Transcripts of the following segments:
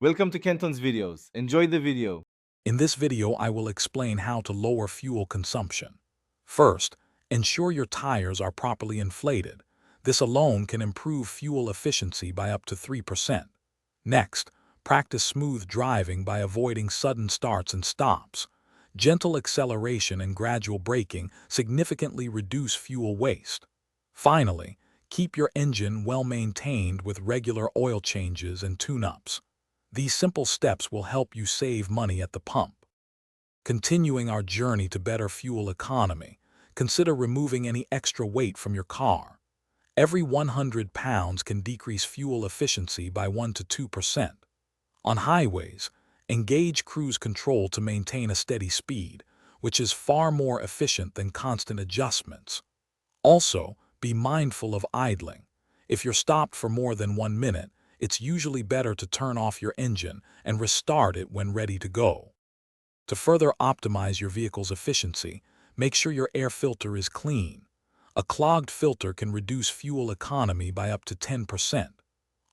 Welcome to Kenton's videos. Enjoy the video. In this video, I will explain how to lower fuel consumption. First, ensure your tires are properly inflated. This alone can improve fuel efficiency by up to 3%. Next, practice smooth driving by avoiding sudden starts and stops. Gentle acceleration and gradual braking significantly reduce fuel waste. Finally, keep your engine well maintained with regular oil changes and tune-ups. These simple steps will help you save money at the pump. Continuing our journey to better fuel economy, consider removing any extra weight from your car. Every 100 pounds can decrease fuel efficiency by 1 to 2%. On highways, engage cruise control to maintain a steady speed, which is far more efficient than constant adjustments. Also, be mindful of idling. If you're stopped for more than 1 minute, it's usually better to turn off your engine and restart it when ready to go. To further optimize your vehicle's efficiency, make sure your air filter is clean. A clogged filter can reduce fuel economy by up to 10%.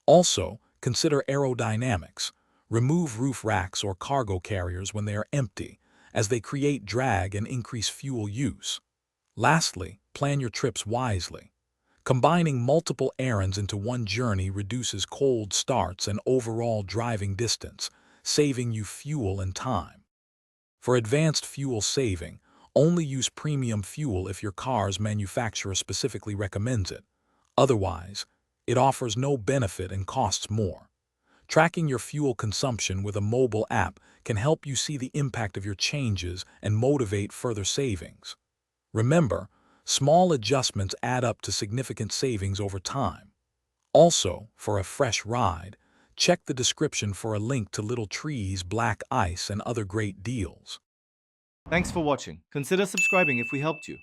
Also, consider aerodynamics. Remove roof racks or cargo carriers when they are empty, as they create drag and increase fuel use. Lastly, plan your trips wisely. Combining multiple errands into one journey reduces cold starts and overall driving distance, saving you fuel and time. For advanced fuel saving, only use premium fuel if your car's manufacturer specifically recommends it. Otherwise, it offers no benefit and costs more. Tracking your fuel consumption with a mobile app can help you see the impact of your changes and motivate further savings. Remember, small adjustments add up to significant savings over time. Also, for a fresh ride, check the description for a link to Little Trees, Black Ice, and other great deals. Thanks for watching. Consider subscribing if we helped you.